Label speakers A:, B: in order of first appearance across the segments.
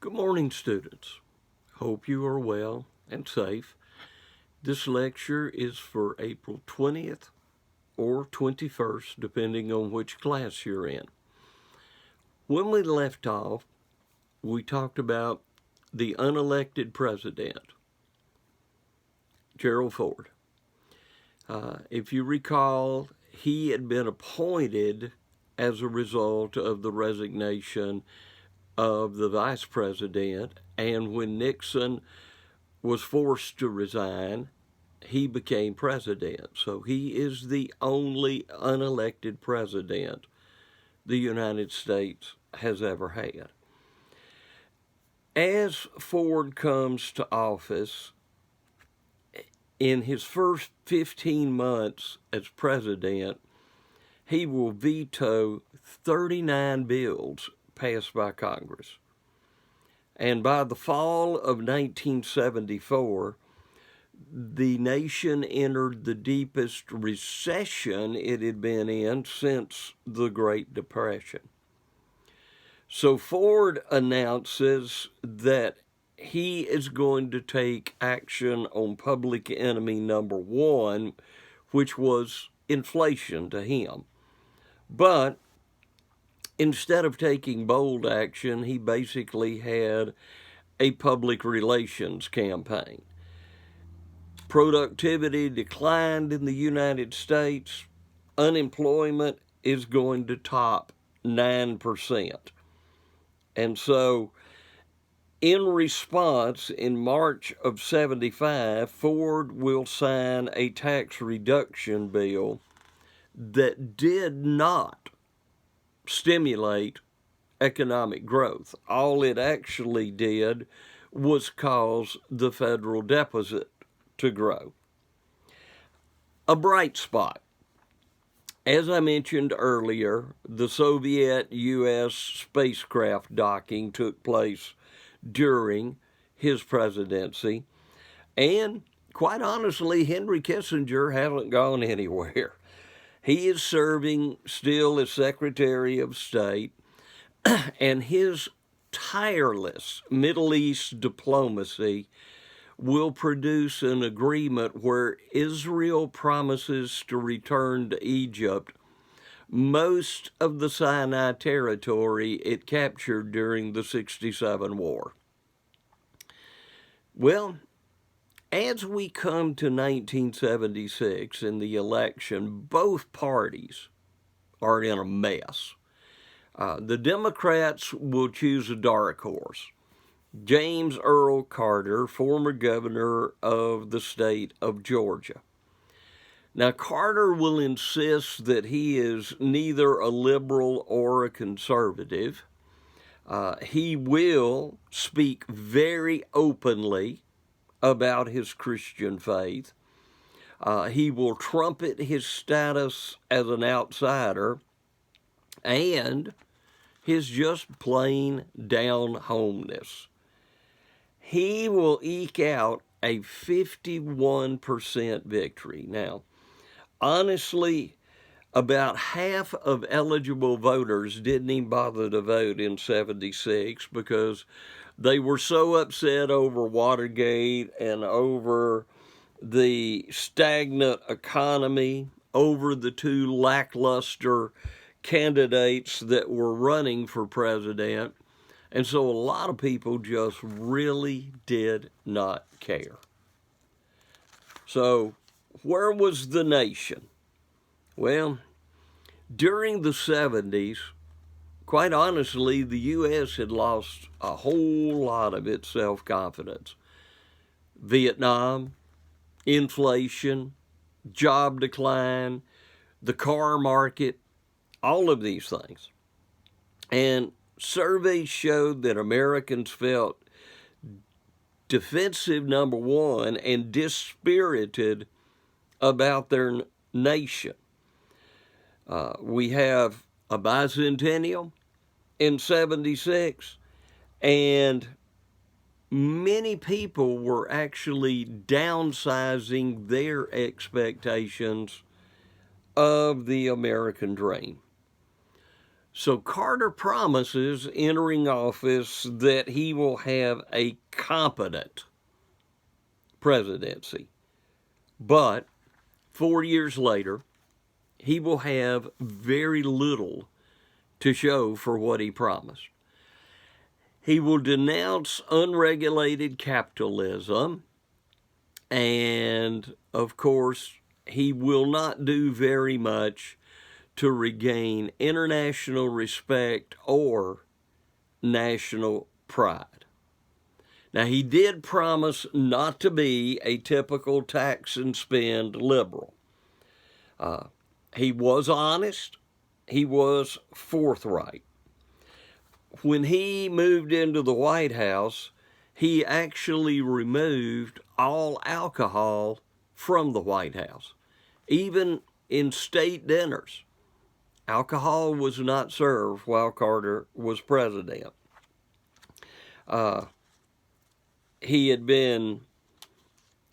A: Good morning, students. Hope you are well and safe. This lecture is for April 20th or 21st, depending on which class you're in. When we left off, we talked about the unelected president, Gerald Ford. If you recall, he had been appointed as a result of the resignation of the vice president, and when Nixon was forced to resign, he became president. So he is the only unelected president the United States has ever had. As Ford comes to office, in his first 15 months as president, he will veto 39 bills passed by Congress. And by the fall of 1974, the nation entered the deepest recession it had been in since the Great Depression. So Ford announces that he is going to take action on public enemy number one, which was inflation to him. But instead of taking bold action, he basically had a public relations campaign. Productivity declined in the United States. Unemployment is going to top 9%. And so, in response, in March of 75, Ford will sign a tax reduction bill that did not stimulate economic growth. All it actually did was cause the federal deficit to grow. A bright spot. As I mentioned earlier, the Soviet-U.S. spacecraft docking took place during his presidency, and quite honestly, Henry Kissinger hasn't gone anywhere. He is serving still as Secretary of State, and his tireless Middle East diplomacy will produce an agreement where Israel promises to return to Egypt most of the Sinai territory it captured during the '67 war. Well, as we come to 1976 in the election, both parties are in a mess. The Democrats will choose a dark horse, James Earl Carter, former governor of the state of Georgia. Now, Carter will insist that he is neither a liberal or a conservative. He will speak very openly about his Christian faith. He will trumpet his status as an outsider and his just plain down-homeness. He will eke out a 51% victory. Now, honestly, about half of eligible voters didn't even bother to vote in '76 because they were so upset over Watergate and over the stagnant economy, over the two lackluster candidates that were running for president. And so a lot of people just really did not care. So where was the nation? Well, during the '70s, quite honestly, the U.S. had lost a whole lot of its self-confidence. Vietnam, inflation, job decline, the car market, all of these things. And surveys showed that Americans felt defensive, number one, and dispirited about their nation. We have a bicentennial in '76, and many people were actually downsizing their expectations of the American dream. So Carter promises entering office that he will have a competent presidency. But 4 years later, he will have very little to show for what he promised. He will denounce unregulated capitalism, and of course, he will not do very much to regain international respect or national pride. Now, he did promise not to be a typical tax and spend liberal. He was honest. He was forthright. When he moved into the White House, he actually removed all alcohol from the White House. Even in state dinners, alcohol was not served while Carter was president. He had been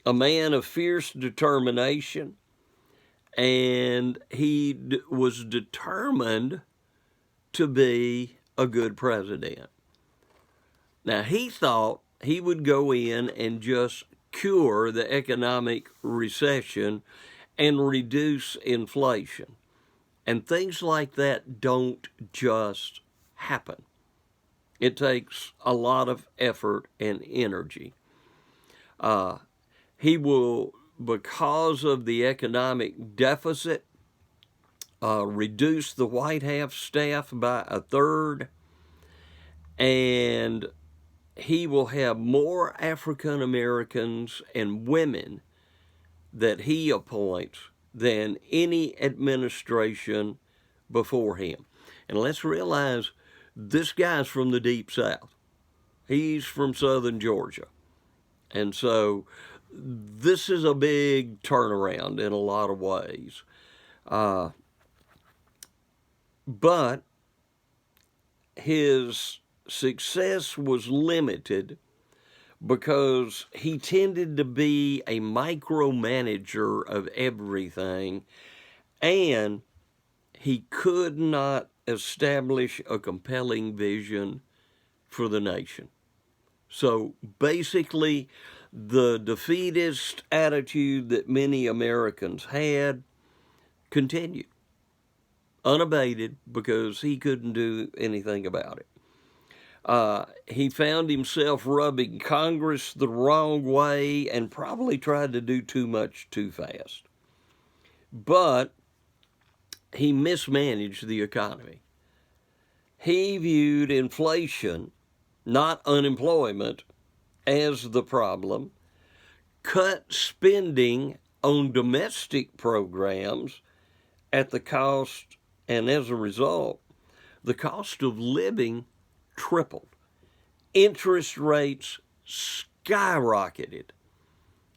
A: a man of fierce determination, and he was determined to be a good president. Now, he thought he would go in and just cure the economic recession and reduce inflation. And things like that don't just happen. It takes a lot of effort and energy. He will, because of the economic deficit, reduce the White House staff by a third, and he will have more African Americans and women that he appoints than any administration before him. And let's realize this guy's from the Deep South. He's from southern Georgia. And so this is a big turnaround in a lot of ways. But his success was limited because he tended to be a micromanager of everything, and he could not establish a compelling vision for the nation. So basically, the defeatist attitude that many Americans had continued, unabated, because he couldn't do anything about it. He found himself rubbing Congress the wrong way and probably tried to do too much too fast. But he mismanaged the economy. He viewed inflation, not unemployment, as the problem, cut spending on domestic programs at the cost, and as a result, the cost of living tripled. Interest rates skyrocketed.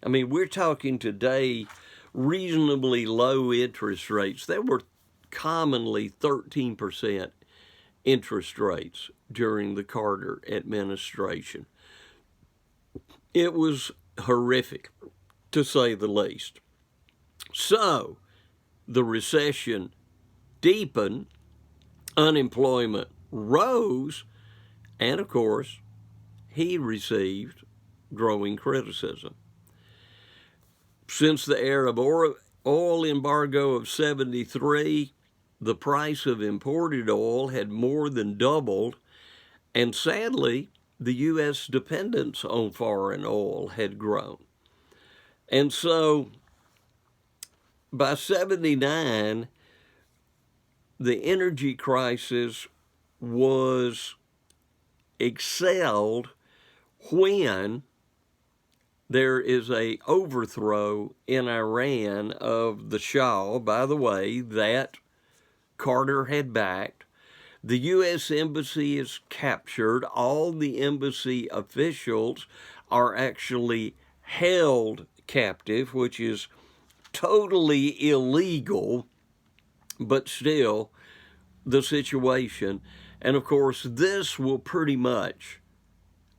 A: I mean, we're talking today reasonably low interest rates. There were commonly 13% interest rates during the Carter administration. It was horrific, to say the least. So, the recession deepened, unemployment rose, and of course, he received growing criticism. Since the Arab oil embargo of 73, the price of imported oil had more than doubled, and sadly, the U.S. dependence on foreign oil had grown. And so, by 79, the energy crisis was excelled when there is an overthrow in Iran of the Shah, by the way, that Carter had backed. The U.S. Embassy is captured. All the embassy officials are actually held captive, which is totally illegal, but still the situation. And of course, this will pretty much,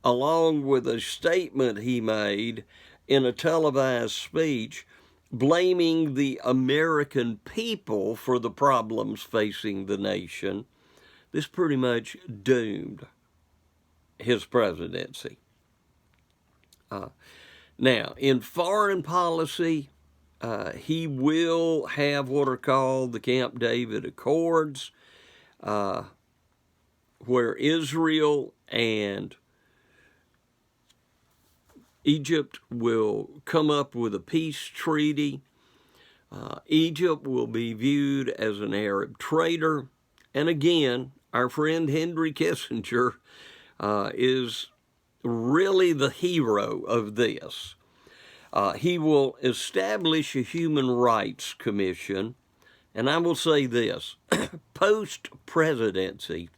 A: along with a statement he made in a televised speech, blaming the American people for the problems facing the nation, this pretty much doomed his presidency. Now, in foreign policy, he will have what are called the Camp David Accords, where Israel and Egypt will come up with a peace treaty. Egypt will be viewed as an Arab traitor. And again, our friend Henry Kissinger is really the hero of this. He will establish a human rights commission. And I will say this, post-presidency,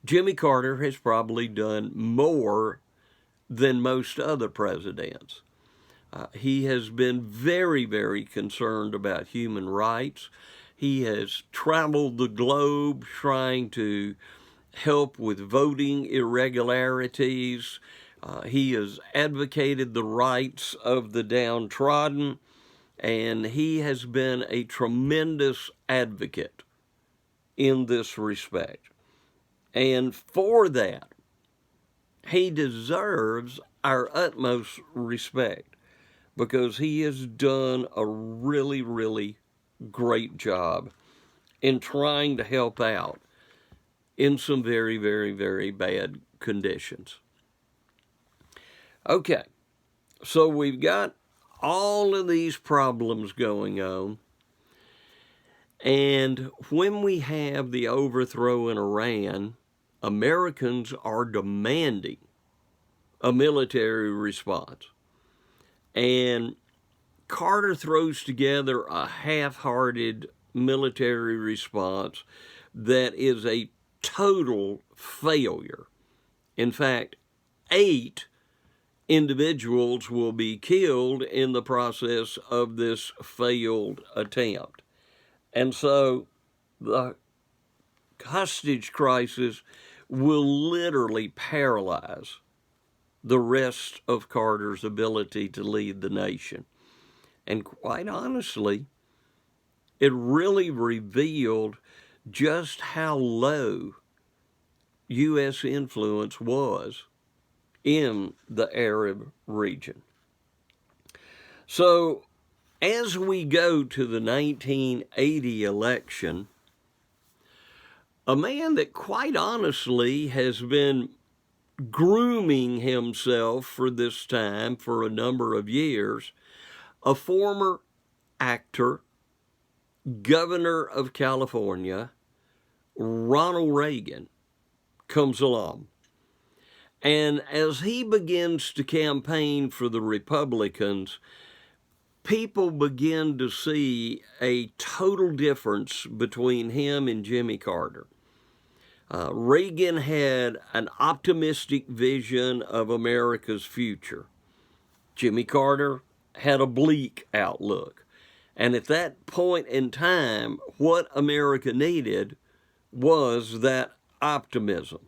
A: Jimmy Carter has probably done more than most other presidents. He has been very, very concerned about human rights. He has traveled the globe trying to help with voting irregularities. He has advocated the rights of the downtrodden, and he has been a tremendous advocate in this respect. And for that, he deserves our utmost respect because he has done a really, really great job in trying to help out in some very, very, very bad conditions. Okay, so we've got all of these problems going on. And when we have the overthrow in Iran, Americans are demanding a military response. And Carter throws together a half-hearted military response that is a total failure. In fact, 8 individuals will be killed in the process of this failed attempt. And so the hostage crisis will literally paralyze the rest of Carter's ability to lead the nation. And quite honestly, it really revealed just how low U.S. influence was in the Arab region. So as we go to the 1980 election, a man that quite honestly has been grooming himself for this time for a number of years, a former actor, governor of California, Ronald Reagan, comes along. And as he begins to campaign for the Republicans, people begin to see a total difference between him and Jimmy Carter. Reagan had an optimistic vision of America's future. Jimmy Carter had a bleak outlook. And at that point in time, what America needed was that optimism.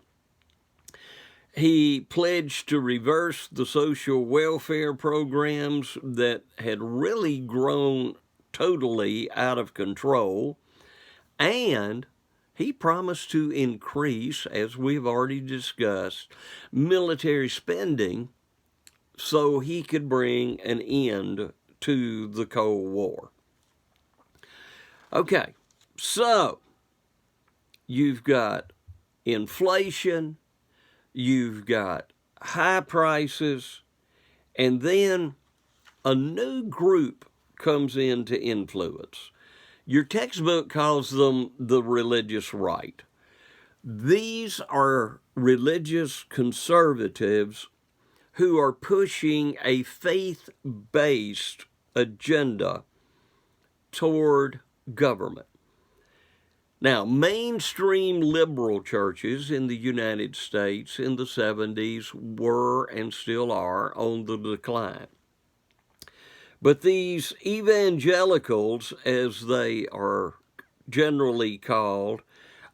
A: He pledged to reverse the social welfare programs that had really grown totally out of control, and he promised to increase, as we've already discussed, military spending so he could bring an end to the Cold War. Okay, so you've got inflation, you've got high prices, and then a new group comes into influence. Your textbook calls them the religious right. These are religious conservatives who are pushing a faith-based agenda toward government. Now, mainstream liberal churches in the United States in the 70s were and still are on the decline. But these evangelicals, as they are generally called,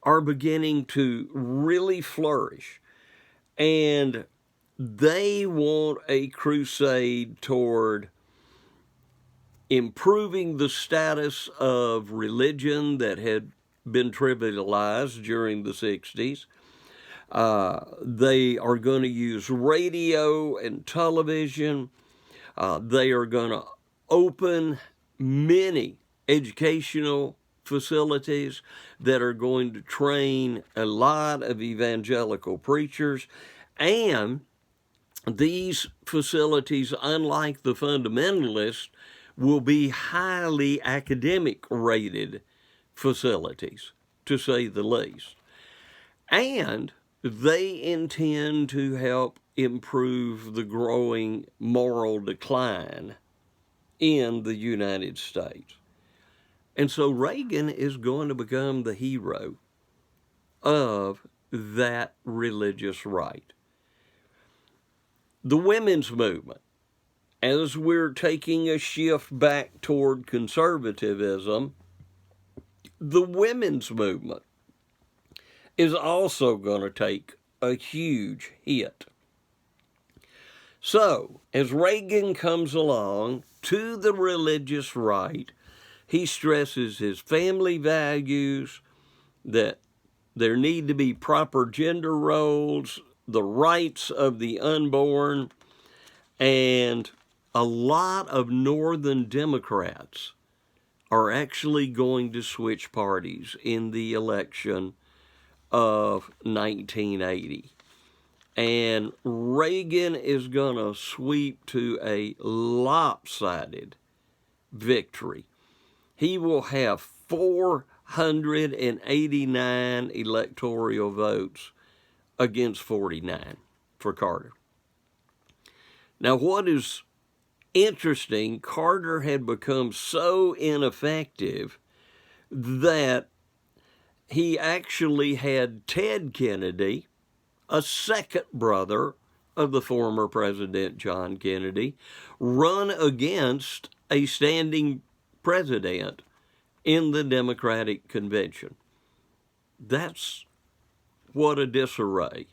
A: are beginning to really flourish. And they want a crusade toward improving the status of religion that had been trivialized during the 60s. They are going to use radio and television. They are going to open many educational facilities that are going to train a lot of evangelical preachers. And these facilities, unlike the fundamentalists, will be highly academic rated facilities, to say the least. And they intend to help improve the growing moral decline in the United States. And so Reagan is going to become the hero of that religious right. The women's movement, as we're taking a shift back toward conservatism, the women's movement is also going to take a huge hit. So, as Reagan comes along to the religious right, he stresses his family values, that there need to be proper gender roles, the rights of the unborn, and a lot of Northern Democrats are actually going to switch parties in the election of 1980. And Reagan is going to sweep to a lopsided victory. He will have 489 electoral votes against 49 for Carter. Now, what is interesting, Carter had become so ineffective that he actually had Ted Kennedy, a second brother of the former President John Kennedy, run against a standing president in the Democratic Convention. That's what a disarray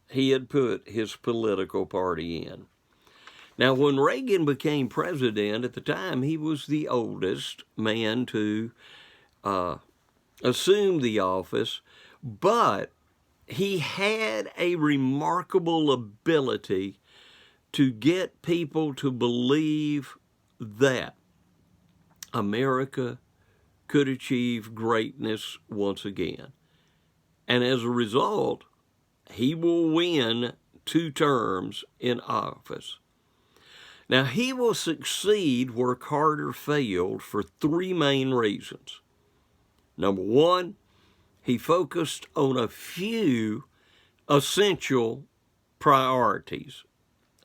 A: he had put his political party in. Now, when Reagan became president, at the time, he was the oldest man to assume the office, but he had a remarkable ability to get people to believe that America could achieve greatness once again. And as a result, he will win 2 terms in office. Now, he will succeed where Carter failed for 3 main reasons. Number 1, he focused on a few essential priorities: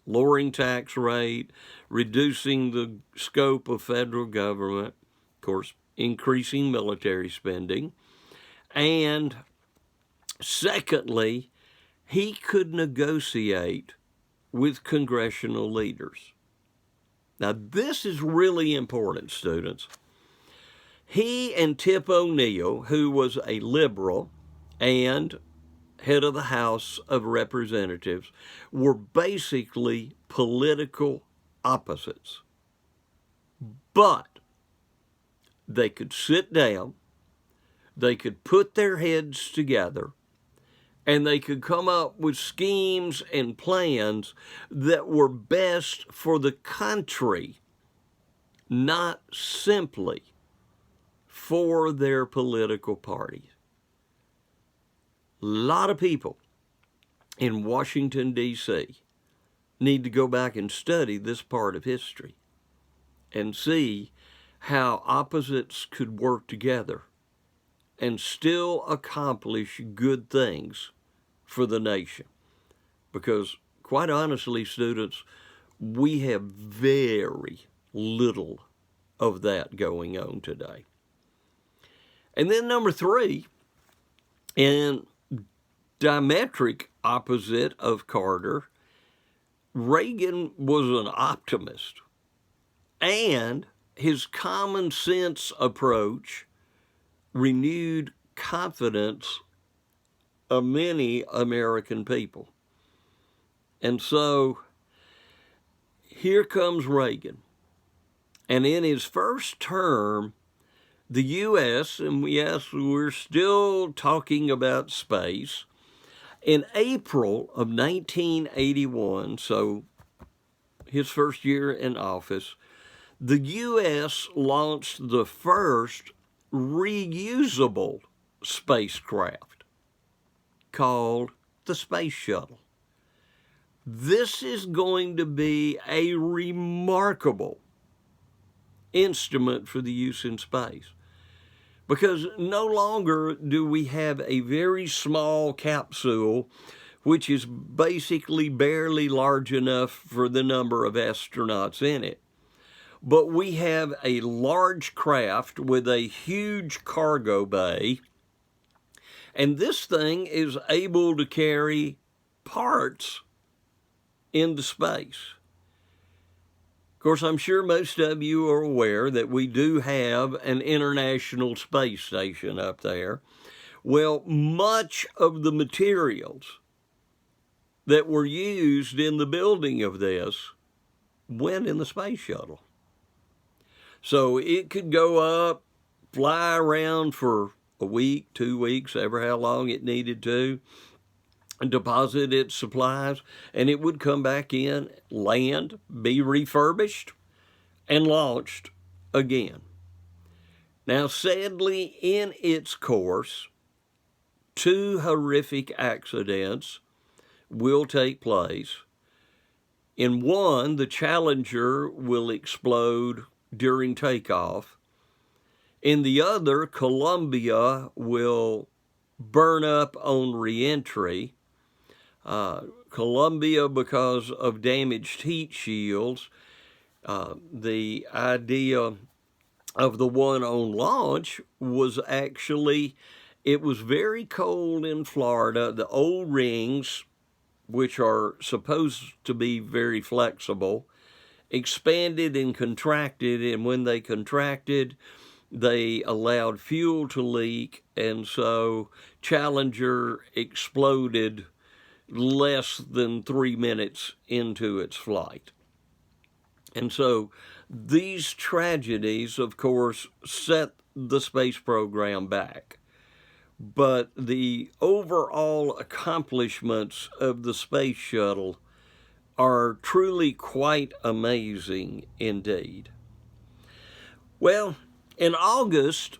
A: lowering tax rate, reducing the scope of federal government, of course, increasing military spending, and secondly, he could negotiate with congressional leaders. Now, this is really important, students. He and Tip O'Neill, who was a liberal and head of the House of Representatives, were basically political opposites. But they could sit down, they could put their heads together, and they could come up with schemes and plans that were best for the country, not simply for their political parties. A lot of people in Washington, D.C. need to go back and study this part of history and see how opposites could work together and still accomplish good things for the nation. Because, quite honestly, students, we have very little of that going on today. And then number 3, in diametric opposite of Carter, Reagan was an optimist, and his common sense approach renewed confidence of many American people. And so here comes Reagan. And in his first term, the U.S., and yes, we're still talking about space, in April of 1981, so his first year in office, the U.S. launched the first reusable spacecraft called the Space Shuttle. This is going to be a remarkable instrument for the use in space, because no longer do we have a very small capsule which is basically barely large enough for the number of astronauts in it. But we have a large craft with a huge cargo bay, and this thing is able to carry parts into space. Of course, I'm sure most of you are aware that we do have an International Space Station up there. Well, much of the materials that were used in the building of this went in the space shuttle. So it could go up, fly around for a week, 2 weeks, ever how long it needed to, and deposit its supplies, and it would come back in, land, be refurbished, and launched again. Now, sadly, in its course, 2 horrific accidents will take place. In one, the Challenger will explode during takeoff. In the other, Columbia will burn up on reentry. Columbia, because of damaged heat shields. The idea of the one on launch was actually, it was very cold in Florida. The O-rings, which are supposed to be very flexible, expanded and contracted, and when they contracted, they allowed fuel to leak, and so Challenger exploded less than 3 minutes into its flight. And so these tragedies, of course, set the space program back. But the overall accomplishments of the space shuttle are truly quite amazing indeed. Well, in August,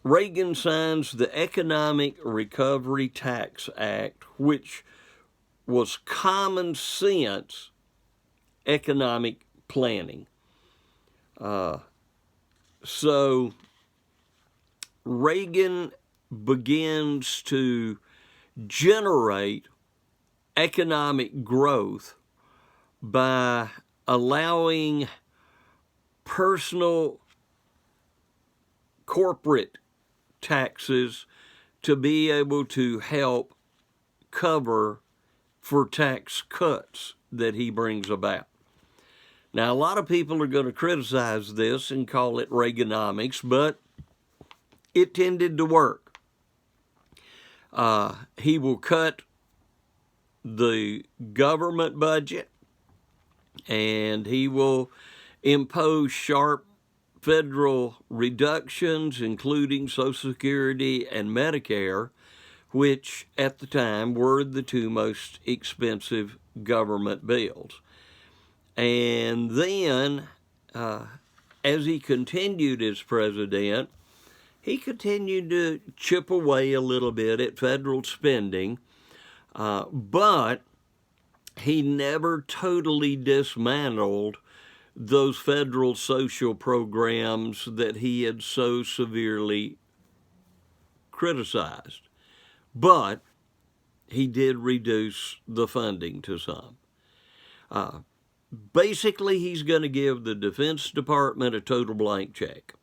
A: Reagan signs the Economic Recovery Tax Act, which was common sense economic planning. So Reagan begins to generate economic growth by allowing personal corporate taxes to be able to help cover for tax cuts that he brings about. Now, a lot of people are going to criticize this and call it Reaganomics, but it tended to work. He will cut the government budget, and he will impose sharp federal reductions, including Social Security and Medicare, which at the time were the 2 most expensive government bills. And then, as he continued as president, he continued to chip away a little bit at federal spending, but he never totally dismantled those federal social programs that he had so severely criticized. But he did reduce the funding to some. Basically, he's going to give the Defense Department a total blank check.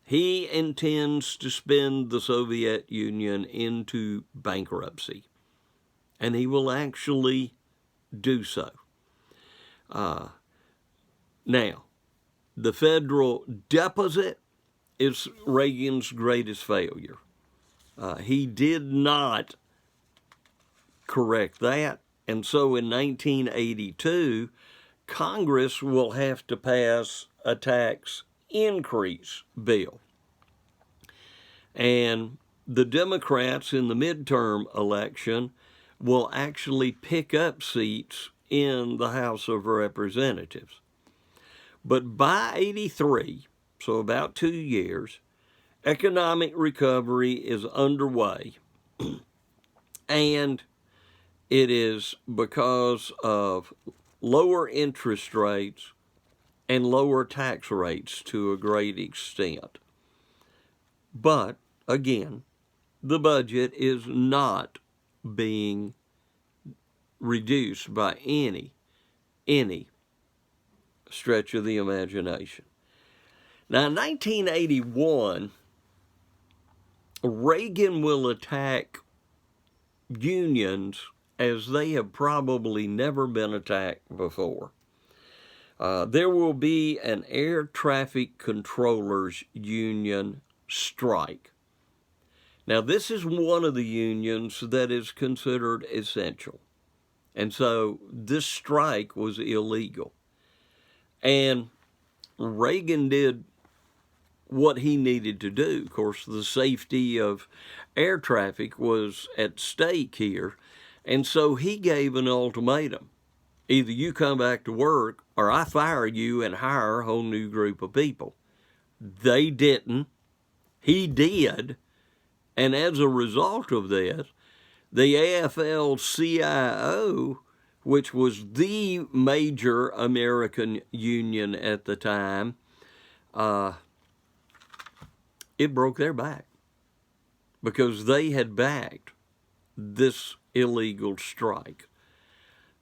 A: He intends to spin the Soviet Union into bankruptcy, and he will actually do so. Now, the federal deficit is Reagan's greatest failure. He did not correct that, and so in 1982, Congress will have to pass a tax increase bill. And the Democrats in the midterm election will actually pick up seats in the House of Representatives. But by 83, so about 2 years, economic recovery is underway. And it is because of lower interest rates and lower tax rates to a great extent. But, again, the budget is not being reduced by any stretch of the imagination. Now, in 1981, Reagan will attack unions as they have probably never been attacked before. There will be an air traffic controllers union strike. Now, this is one of the unions that is considered essential. And so this strike was illegal. And Reagan did what he needed to do. Of course, the safety of air traffic was at stake here. And so he gave an ultimatum. Either you come back to work or I fire you and hire a whole new group of people. They didn't. He did. And as a result of this, the AFL-CIO, which was the major American union at the time, it broke their back because they had backed this illegal strike.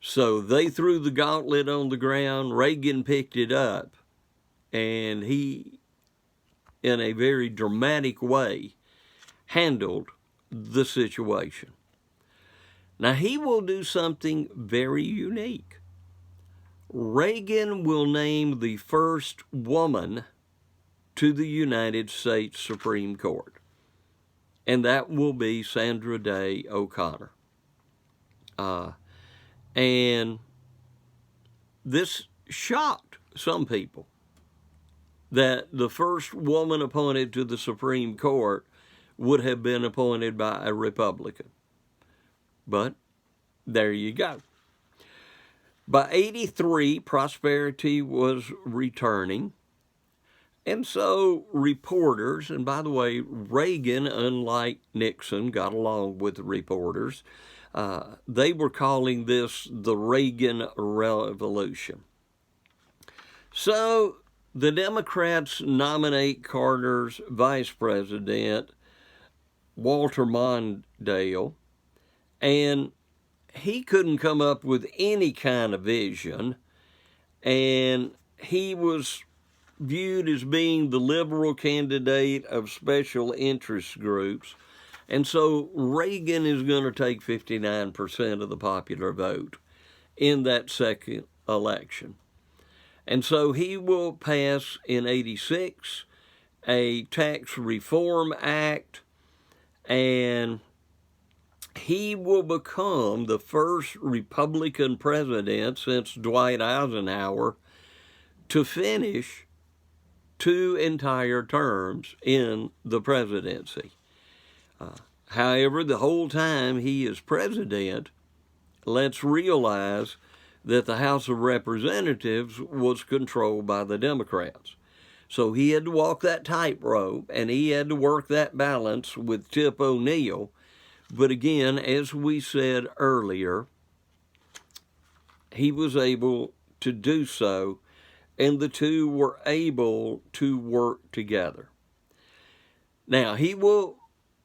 A: So they threw the gauntlet on the ground. Reagan picked it up, and he, in a very dramatic way, handled the situation. Now, he will do something very unique. Reagan will name the first woman to the United States Supreme Court, and that will be Sandra Day O'Connor. And this shocked some people, that the first woman appointed to the Supreme Court would have been appointed by a Republican. But there you go. By 83, prosperity was returning. And so reporters, and by the way, Reagan, unlike Nixon, got along with the reporters. They were calling this the Reagan Revolution. So the Democrats nominate Carter's vice president, Walter Mondale, and he couldn't come up with any kind of vision, and he was viewed as being the liberal candidate of special interest groups. And so Reagan is going to take 59% of the popular vote in that second election. And so he will pass in 86 a tax reform act, and he will become the first Republican president since Dwight Eisenhower to finish 2 entire terms in the presidency. However, the whole time he is president, let's realize that the House of Representatives was controlled by the Democrats. So he had to walk that tightrope, and he had to work that balance with Tip O'Neill. But again, as we said earlier, he was able to do so, and the two were able to work together. Now, he will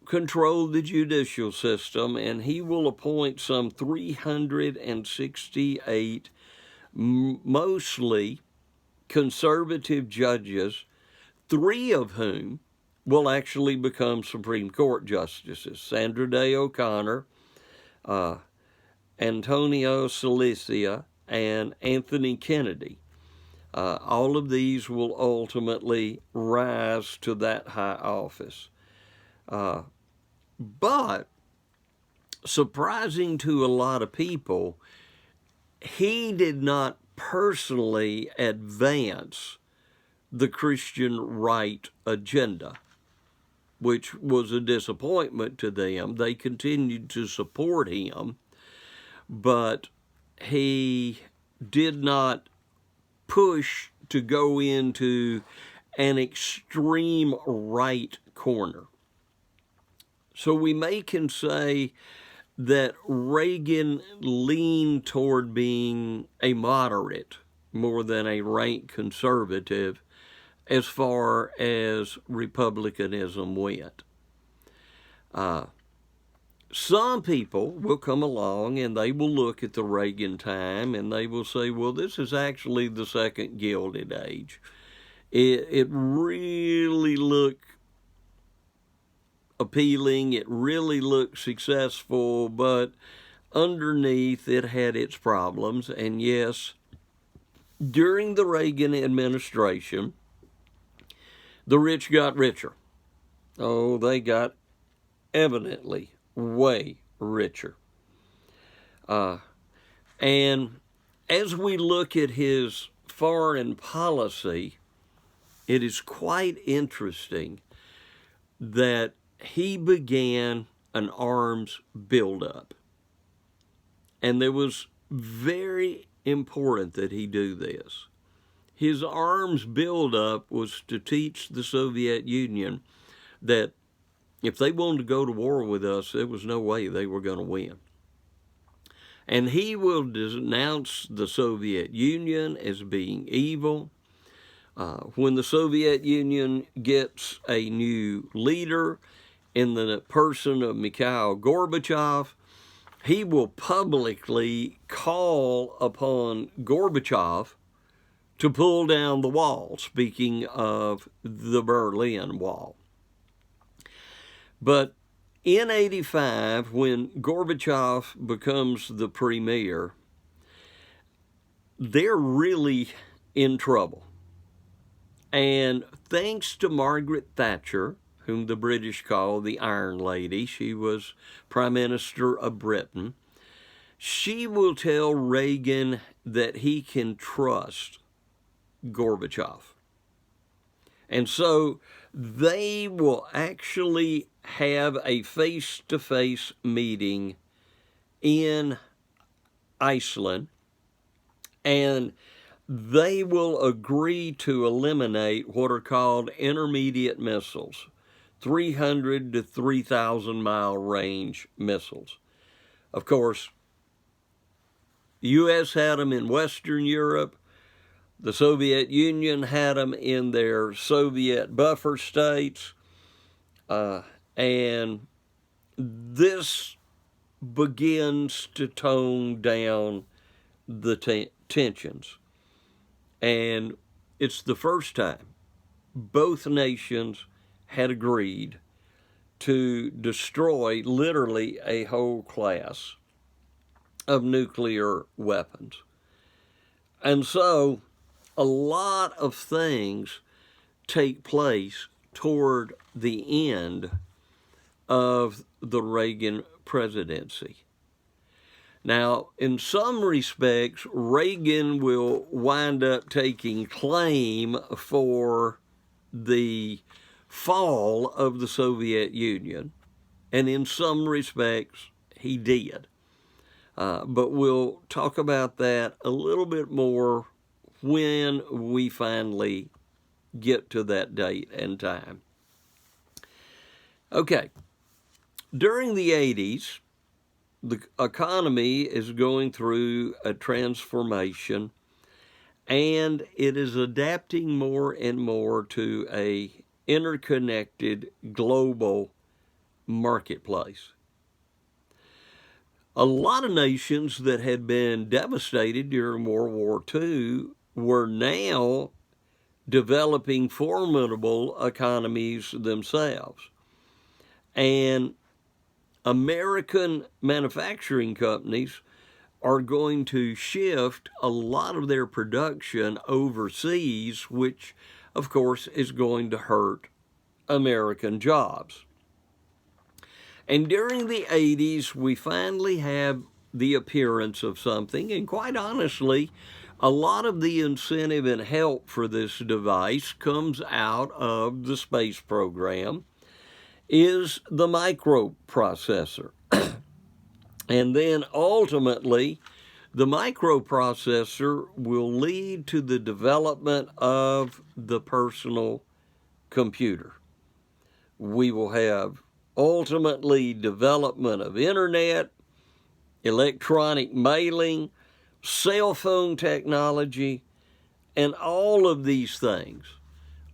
A: control the judicial system, and he will appoint some 368 mostly conservative judges, 3 of whom will actually become Supreme Court justices: Sandra Day O'Connor, Antonio Scalia, and Anthony Kennedy. All of these will ultimately rise to that high office. But surprising to a lot of people, he did not personally advance the Christian right agenda. which was a disappointment to them. They continued to support him, but he did not push to go into an extreme right corner. So we can say that Reagan leaned toward being a moderate more than a rank conservative as far as republicanism went. Some people will come along and they will look at the Reagan time and they will say, well, this is actually the second Gilded Age. It really looked appealing, it really looked successful, but underneath it had its problems. And yes, during the Reagan administration, the rich got richer. Oh, they got evidently way richer. And as we look at his foreign policy, it is quite interesting that he began an arms buildup. And it was very important that he do this. His arms buildup was to teach the Soviet Union that if they wanted to go to war with us, there was no way they were going to win. And he will denounce the Soviet Union as being evil. When the Soviet Union gets a new leader in the person of Mikhail Gorbachev, he will publicly call upon Gorbachev to pull down the wall, speaking of the Berlin Wall. But in '85, when Gorbachev becomes the premier, they're really in trouble. And thanks to Margaret Thatcher, whom the British call the Iron Lady, she was Prime Minister of Britain, she will tell Reagan that he can trust Gorbachev. And so they will actually have a face-to-face meeting in Iceland, and they will agree to eliminate what are called intermediate missiles, 300 to 3,000 mile range missiles. Of course, the U.S. had them in Western Europe. The Soviet Union had them in their Soviet buffer states. And this begins to tone down the tensions. And it's the first time both nations had agreed to destroy literally a whole class of nuclear weapons. And so a lot of things take place toward the end of the Reagan presidency. Now, in some respects, Reagan will wind up taking claim for the fall of the Soviet Union, and in some respects, he did. But we'll talk about that a little bit more when we finally get to that date and time. Okay, during the 80s, the economy is going through a transformation, and it is adapting more and more to a interconnected global marketplace. A lot of nations that had been devastated during World War II were now developing formidable economies themselves. And American manufacturing companies are going to shift a lot of their production overseas, which, of course, is going to hurt American jobs. And during the 80s, we finally have the appearance of something, and quite honestly, a lot of the incentive and help for this device comes out of the space program. is the microprocessor. And then ultimately, the microprocessor will lead to the development of the personal computer. We will have ultimately development of internet, electronic mailing, cell phone technology, and all of these things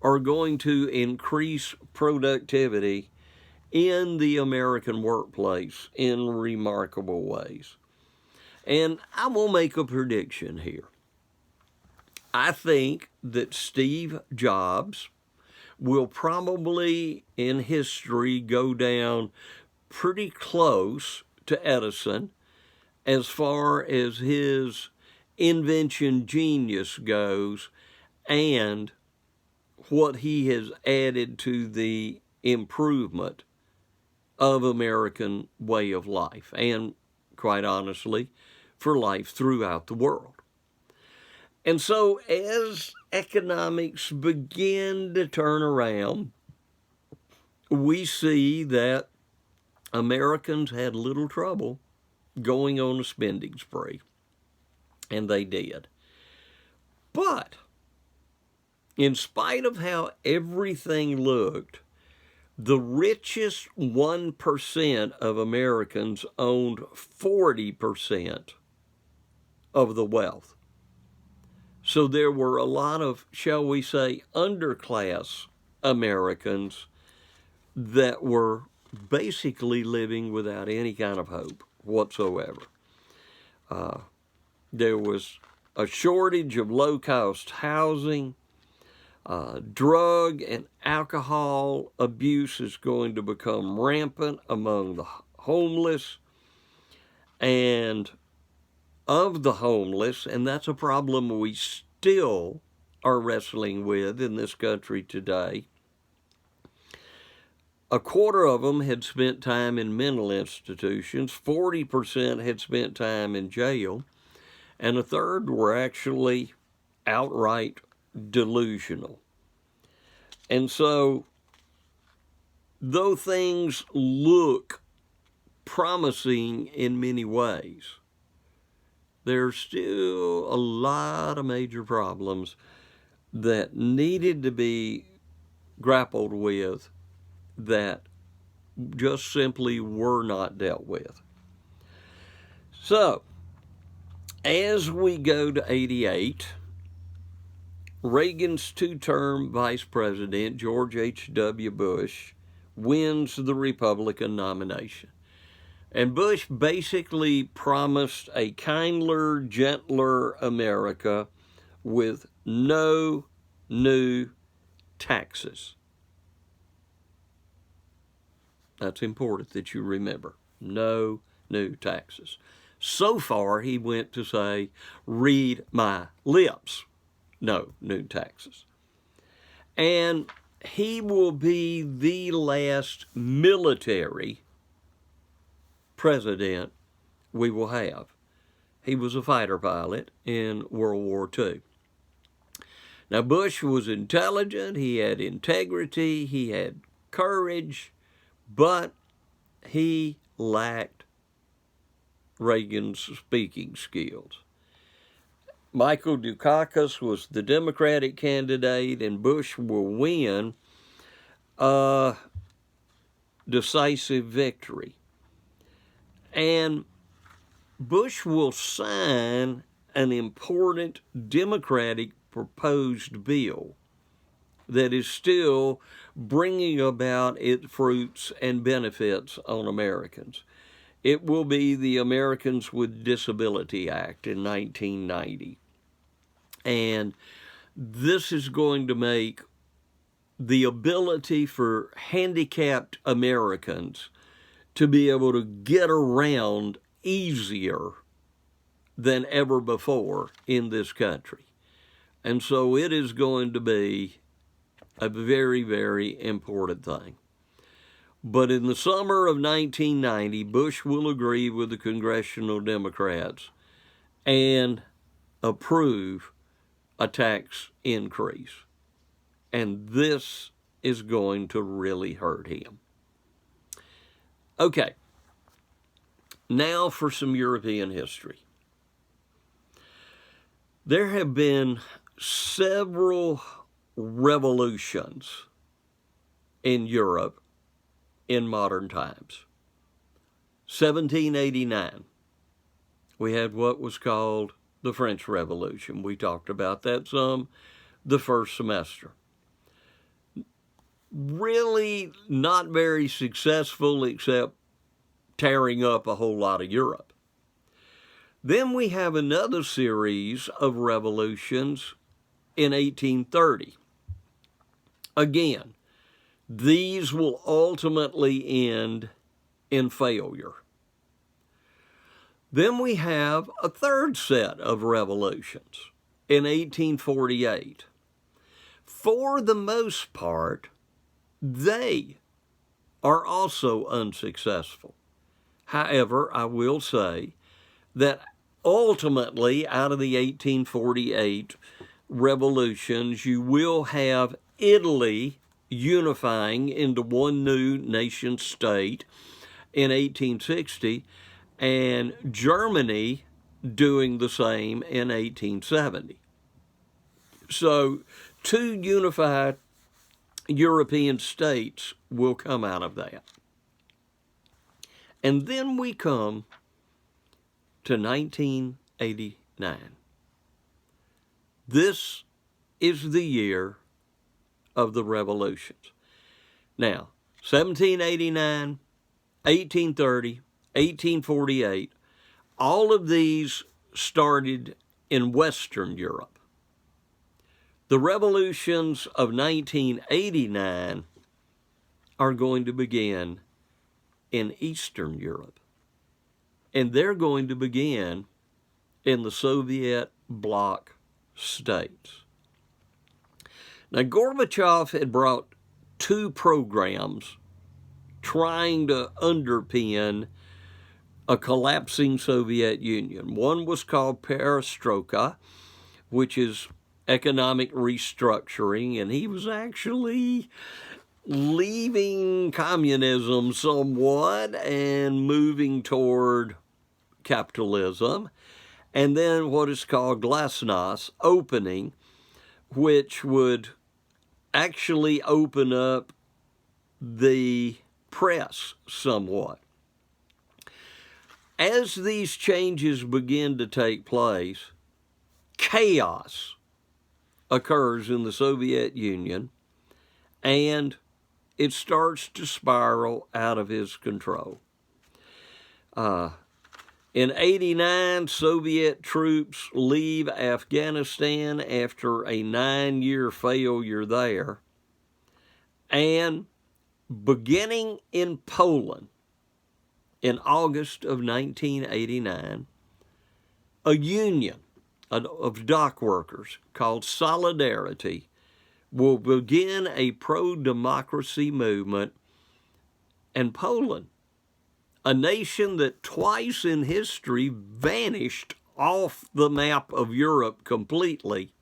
A: are going to increase productivity in the American workplace in remarkable ways. And I will make a prediction here. I think that Steve Jobs will probably in history go down pretty close to Edison as far as his invention genius goes and what he has added to the improvement of American way of life and, quite honestly, for life throughout the world. And so as economics begin to turn around, we see that Americans had little trouble going on a spending spree, and they did. But in spite of how everything looked, the richest 1% of Americans owned 40% of the wealth. So there were a lot of, shall we say, underclass Americans that were basically living without any kind of hope whatsoever. There was a shortage of low-cost housing. Drug and alcohol abuse is going to become rampant among the homeless. And of the homeless, and that's a problem we still are wrestling with in this country today, a quarter of them had spent time in mental institutions, 40% had spent time in jail, and a third were actually outright delusional. And so, though things look promising in many ways, there's still a lot of major problems that needed to be grappled with that just simply were not dealt with. So, as we go to 88, Reagan's two-term vice president, George H.W. Bush, wins the Republican nomination. And Bush basically promised a kinder, gentler America with no new taxes. That's important that you remember. No new taxes. So far, he went to say, read my lips. No new taxes. And he will be the last military president we will have. He was a fighter pilot in World War II. Now, Bush was intelligent, he had integrity, he had courage, but he lacked Reagan's speaking skills. Michael Dukakis was the Democratic candidate, and Bush will win a decisive victory. And Bush will sign an important Democratic proposed bill that is still bringing about its fruits and benefits on Americans. It will be the Americans with Disability Act in 1990. And this is going to make the ability for handicapped Americans to be able to get around easier than ever before in this country. And so it is going to be a very, very important thing. But in the summer of 1990, Bush will agree with the congressional Democrats and approve a tax increase. And this is going to really hurt him. Okay, now for some European history. There have been several revolutions in Europe in modern times. 1789, we had what was called the French Revolution. We talked about that some the first semester. Really not very successful, except tearing up a whole lot of Europe. Then we have another series of revolutions in 1830. Again, these will ultimately end in failure. Then we have a third set of revolutions in 1848. For the most part, they are also unsuccessful. However, I will say that ultimately, out of the 1848 revolutions, you will have Italy unifying into one new nation state in 1860, and Germany doing the same in 1870. So, two unified European states will come out of that. And then we come to 1989. This is the year of the revolutions. Now, 1789, 1830, 1848, all of these started in Western Europe. The revolutions of 1989 are going to begin in Eastern Europe. And they're going to begin in the Soviet bloc states. Now, Gorbachev had brought two programs trying to underpin a collapsing Soviet Union. One was called Perestroika, which is economic restructuring, and he was actually leaving communism somewhat and moving toward capitalism. And then what is called Glasnost, opening, which would actually open up the press somewhat. As these changes begin to take place, chaos occurs in the Soviet Union, and it starts to spiral out of his control. In 89, Soviet troops leave Afghanistan after a 9-year failure there. And beginning in Poland, in August of 1989, a union of dock workers called Solidarity will begin a pro-democracy movement, and Poland, a nation that twice in history vanished off the map of Europe completely,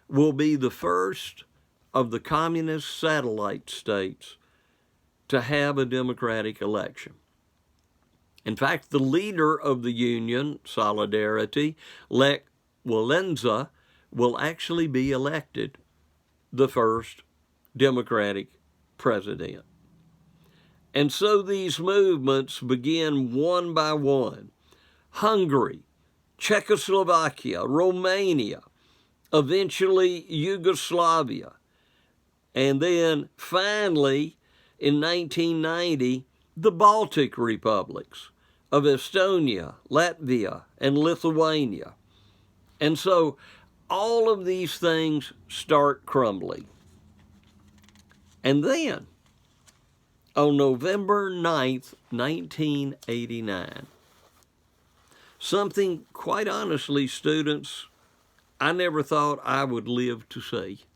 A: will be the first of the communist satellite states to have a democratic election. In fact, the leader of the union, Solidarity, Lech Walesa, will actually be elected the first Democratic president. And so these movements begin one by one. Hungary, Czechoslovakia, Romania, eventually Yugoslavia, and then finally in 1990, the Baltic republics of Estonia, Latvia, and Lithuania. And so all of these things start crumbling. And then, on November 9th, 1989, something, quite honestly, students, I never thought I would live to see.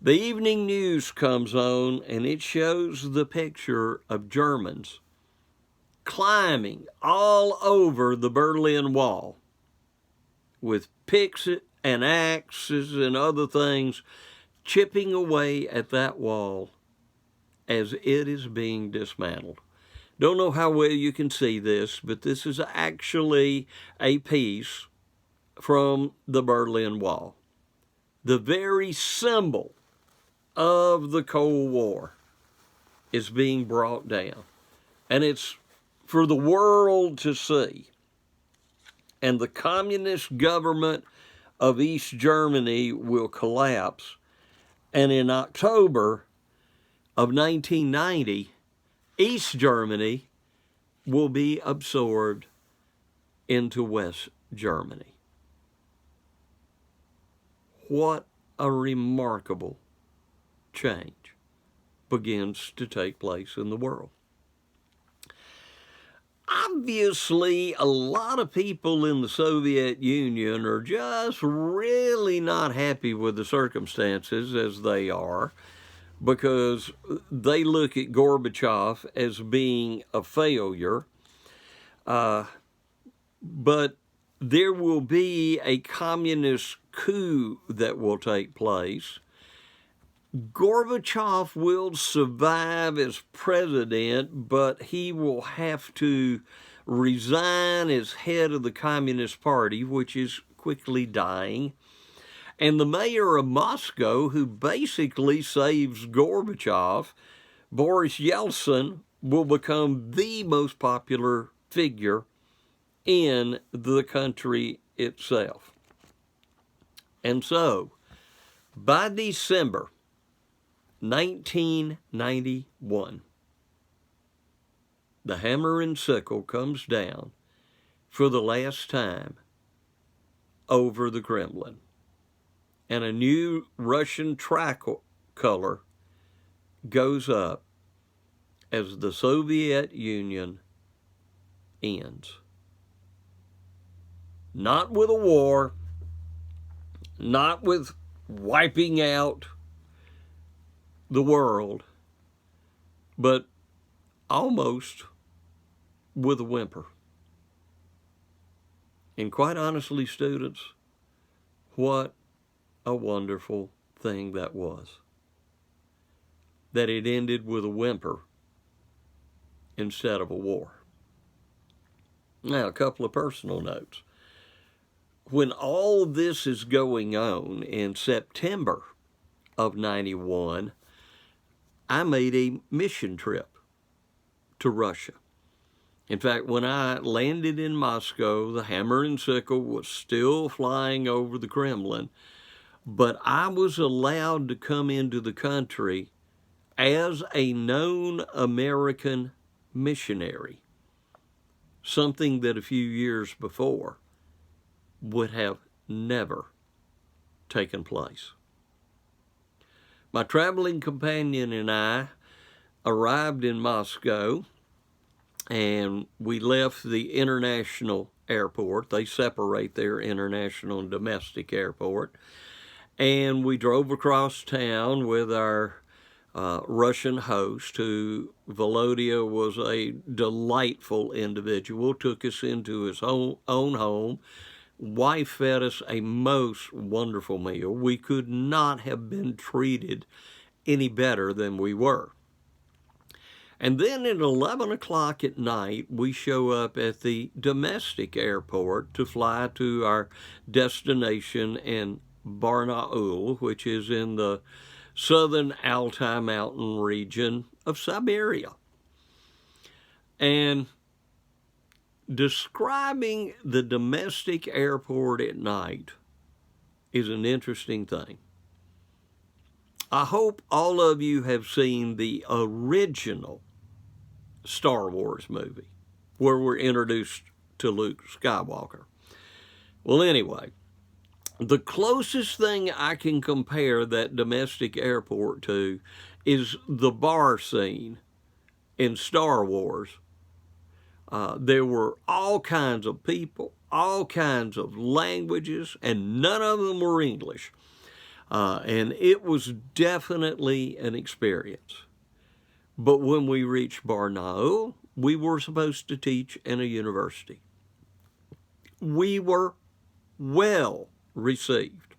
A: The evening news comes on, and it shows the picture of Germans climbing all over the Berlin Wall with picks and axes and other things, chipping away at that wall as it is being dismantled. Don't know how well you can see this, but this is actually a piece from the Berlin Wall. The very symbol of the Cold War is being brought down. And it's for the world to see. And the communist government of East Germany will collapse. And in October of 1990, East Germany will be absorbed into West Germany. What a remarkable change begins to take place in the world. Obviously, a lot of people in the Soviet Union are just really not happy with the circumstances as they are, because they look at Gorbachev as being a failure. But there will be a communist coup that will take place. Gorbachev will survive as president, but he will have to resign as head of the Communist Party, which is quickly dying. And the mayor of Moscow, who basically saves Gorbachev, Boris Yeltsin, will become the most popular figure in the country itself. And so, by December 1991, the hammer and sickle comes down for the last time over the Kremlin. And a new Russian tricolor goes up as the Soviet Union ends. Not with a war, not with wiping out the world, but almost with a whimper. And quite honestly, students, what a wonderful thing that was. That it ended with a whimper instead of a war. Now, a couple of personal notes. When all this is going on in September of 91, I made a mission trip to Russia. In fact, when I landed in Moscow, the hammer and sickle was still flying over the Kremlin, but I was allowed to come into the country as a known American missionary, something that a few years before would have never taken place. My traveling companion and I arrived in Moscow, and we left the international airport. They separate their international and domestic airport. And we drove across town with our Russian host, who, Volodya, was a delightful individual, took us into his own home. Wife fed us a most wonderful meal. We could not have been treated any better than we were. And then at 11 o'clock at night, we show up at the domestic airport to fly to our destination in Barnaul, which is in the southern Altai mountain region of Siberia. And describing the domestic airport at night is an interesting thing. I hope all of you have seen the original Star Wars movie, where we're introduced to Luke Skywalker. Well, anyway, the closest thing I can compare that domestic airport to is the bar scene in Star Wars. There were all kinds of people, all kinds of languages, and none of them were English. And it was definitely an experience. But when we reached Barnaul, we were supposed to teach in a university. We were well received.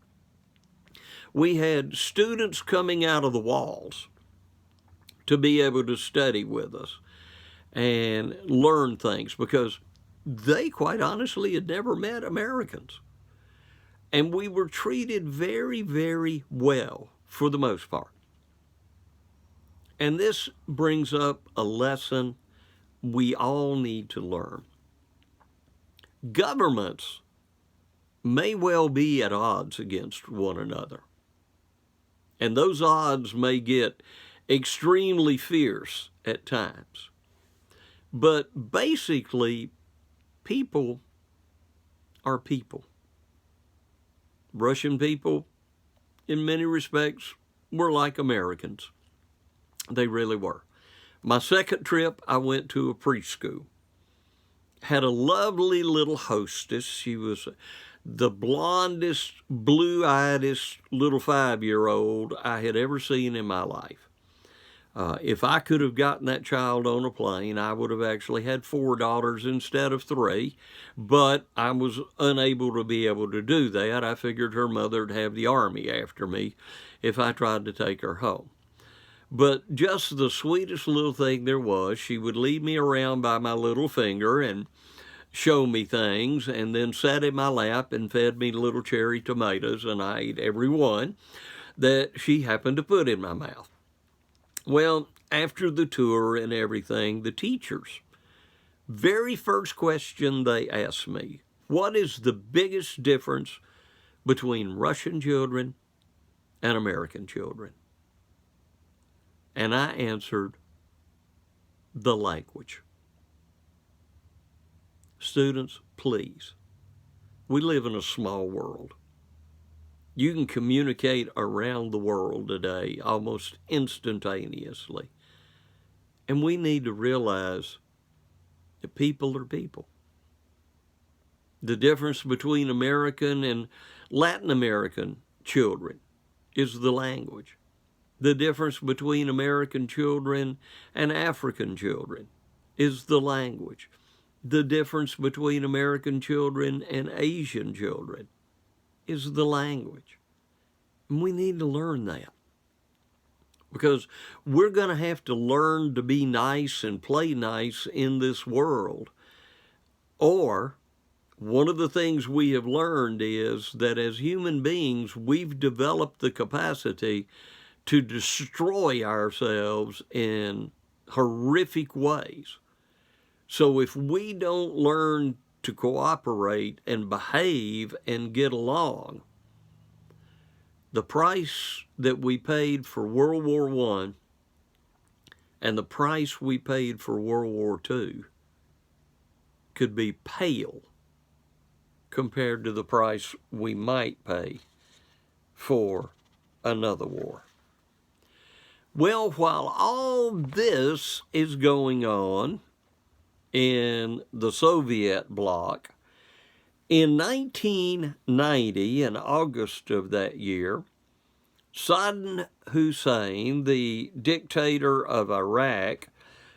A: We had students coming out of the walls to be able to study with us and learn things, because they, quite honestly, had never met Americans. And we were treated very, very well for the most part. And this brings up a lesson we all need to learn. Governments may well be at odds against one another. And those odds may get extremely fierce at times. But basically, people are people. Russian people, in many respects, were like Americans. They really were. My second trip, I went to a preschool. Had a lovely little hostess. She was the blondest, blue-eyedest little 5-year-old I had ever seen in my life. If I could have gotten that child on a plane, I would have actually had 4 daughters instead of 3, but I was unable to be able to do that. I figured her mother would have the army after me if I tried to take her home. But just the sweetest little thing there was. She would lead me around by my little finger and show me things, and then sat in my lap and fed me little cherry tomatoes, and I ate every one that she happened to put in my mouth. Well, after the tour and everything, the teachers, very first question they asked me, what is the biggest difference between Russian children and American children? And I answered, the language. Students, please, we live in a small world. You can communicate around the world today almost instantaneously. And we need to realize that people are people. The difference between American and Latin American children is the language. The difference between American children and African children is the language. The difference between American children and Asian children is the language. And we need to learn that, because we're going to have to learn to be nice and play nice in this world. Or one of the things we have learned is that as human beings, we've developed the capacity to destroy ourselves in horrific ways. So if we don't learn to cooperate and behave and get along, the price that we paid for World War I and the price we paid for World War II could be pale compared to the price we might pay for another war. Well, while all this is going on in the Soviet bloc, in 1990, in August of that year, Saddam Hussein, the dictator of Iraq,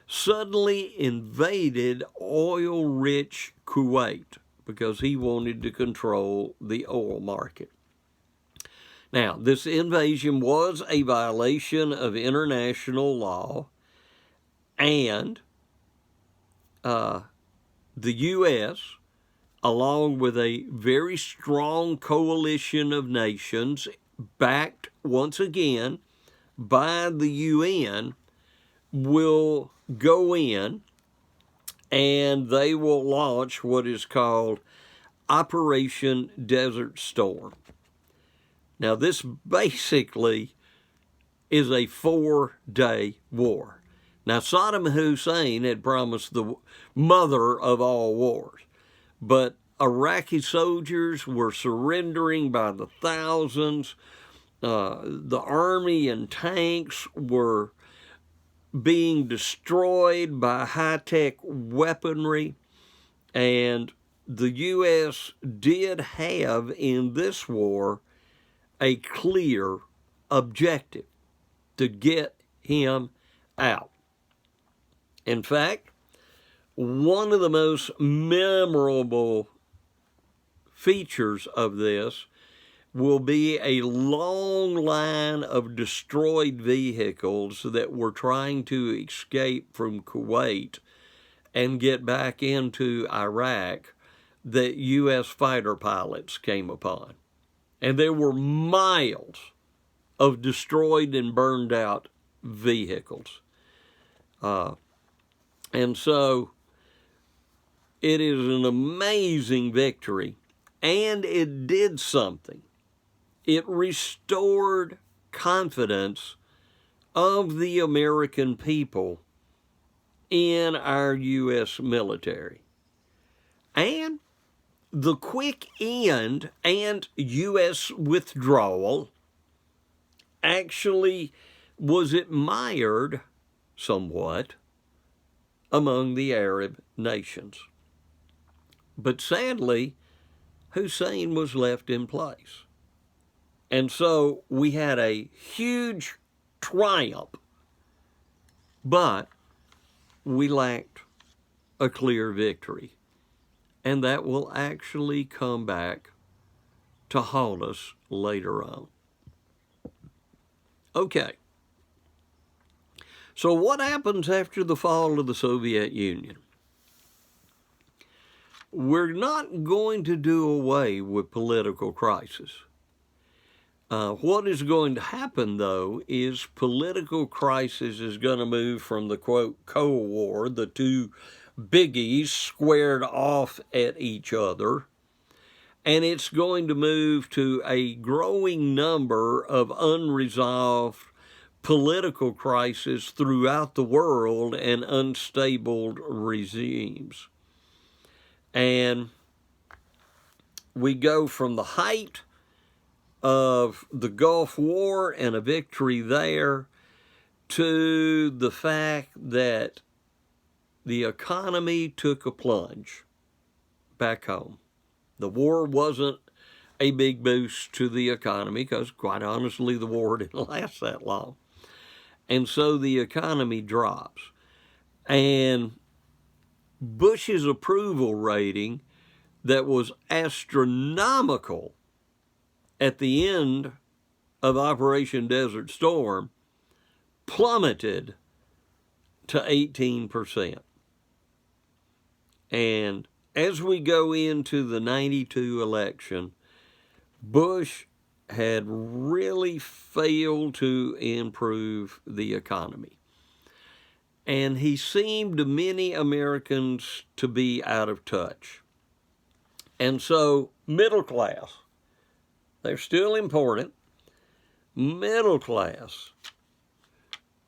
A: suddenly invaded oil-rich Kuwait because he wanted to control the oil market. Now, this invasion was a violation of international law, and the U.S., along with a very strong coalition of nations, backed once again by the UN, will go in and they will launch what is called Operation Desert Storm. Now, this basically is a 4-day war. Now, Saddam Hussein had promised the mother of all wars, but Iraqi soldiers were surrendering by the thousands. The army and tanks were being destroyed by high-tech weaponry, and the U.S. did have in this war a clear objective: to get him out. In fact, one of the most memorable features of this will be a long line of destroyed vehicles that were trying to escape from Kuwait and get back into Iraq that U.S. fighter pilots came upon. And there were miles of destroyed and burned out vehicles. And so it is an amazing victory, and it did something. It restored confidence of the American people in our U.S. military. And the quick end and U.S. withdrawal actually was admired somewhat among the Arab nations. But sadly, Hussein was left in place. And so we had a huge triumph, but we lacked a clear victory. And that will actually come back to haunt us later on. Okay. So what happens after the fall of the Soviet Union? We're not going to do away with political crisis. What is going to happen, though, is political crisis is going to move from the, quote, Cold War, the two biggies squared off at each other, and it's going to move to a growing number of unresolved political crises throughout the world and unstable regimes. And we go from the height of the Gulf War and a victory there to the fact that the economy took a plunge back home. The war wasn't a big boost to the economy because, quite honestly, the war didn't last that long. And so the economy drops. And Bush's approval rating that was astronomical at the end of Operation Desert Storm plummeted to 18%. And as we go into the 92 election, Bush had really failed to improve the economy. And he seemed to many Americans to be out of touch. And so middle class, they're still important, middle class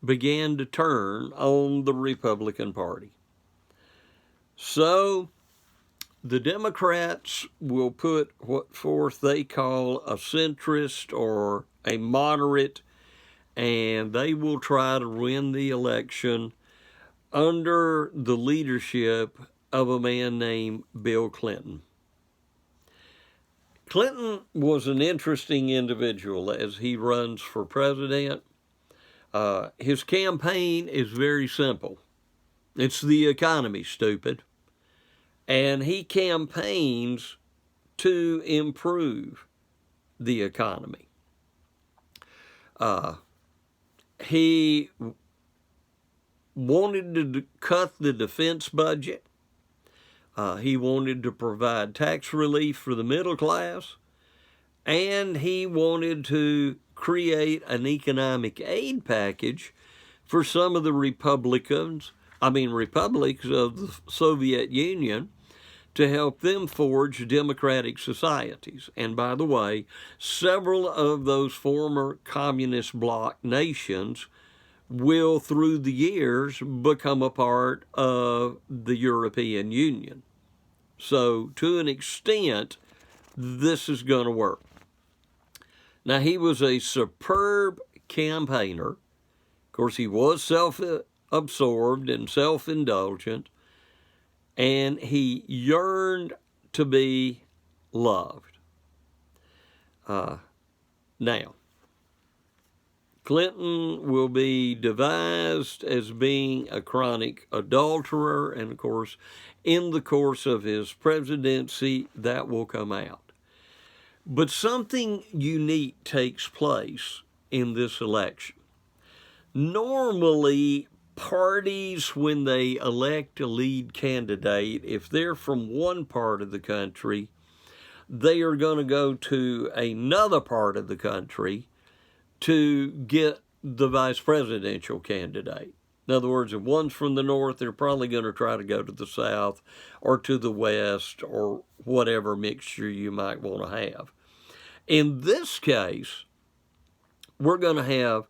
A: began to turn on the Republican Party. So the Democrats will put what forth they call a centrist or a moderate, and they will try to win the election under the leadership of a man named Bill Clinton. Clinton was an interesting individual as he runs for president. His campaign is very simple. It's the economy, stupid. And he campaigns to improve the economy. He wanted to cut the defense budget. He wanted to provide tax relief for the middle class. And he wanted to create an economic aid package for some of the republics of the Soviet Union to help them forge democratic societies. And by the way, several of those former communist bloc nations will, through the years, become a part of the European Union. So, to an extent, this is going to work. Now, he was a superb campaigner. Of course, he was self-absorbed and self-indulgent, and he yearned to be loved. Now, Clinton will be devised as being a chronic adulterer, and of course, in the course of his presidency, that will come out. But something unique takes place in this election. Normally, parties, when they elect a lead candidate, if they're from one part of the country, they are going to go to another part of the country to get the vice presidential candidate. In other words, if one's from the north, they're probably going to try to go to the south or to the west or whatever mixture you might want to have. In this case, we're going to have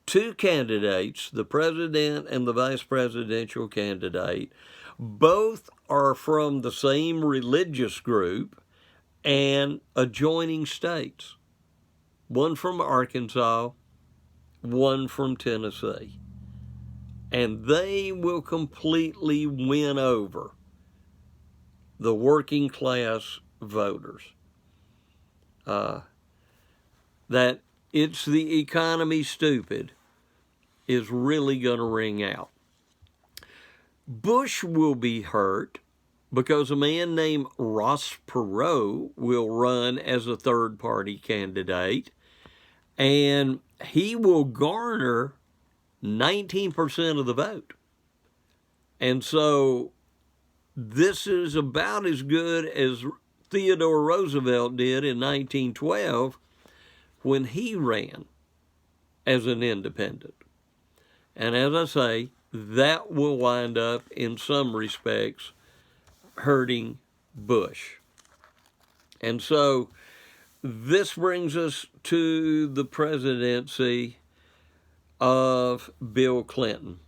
A: two candidates, the president and the vice presidential candidate. Both are from the same religious group and adjoining states. One from Arkansas, one from Tennessee. And they will completely win over the working class voters. That it's the economy stupid is really going to ring out. Bush will be hurt because a man named Ross Perot will run as a third-party candidate, and he will garner 19% of the vote. And so this is about as good as Theodore Roosevelt did in 1912 when he ran as an independent. And as I say, that will wind up, in some respects, hurting Bush. And so this brings us to the presidency of Bill Clinton.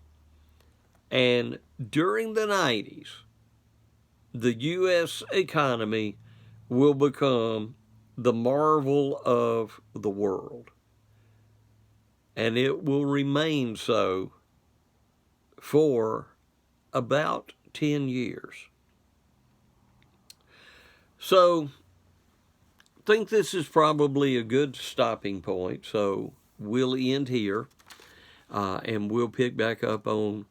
A: And during the 90s, the U.S. economy will become the marvel of the world. And it will remain so for about 10 years. So I think this is probably a good stopping point. So we'll end here, and we'll pick back up on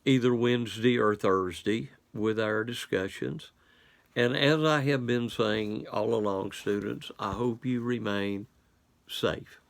A: either Wednesday or Thursday with our discussions. And as I have been saying all along, students, I hope you remain safe.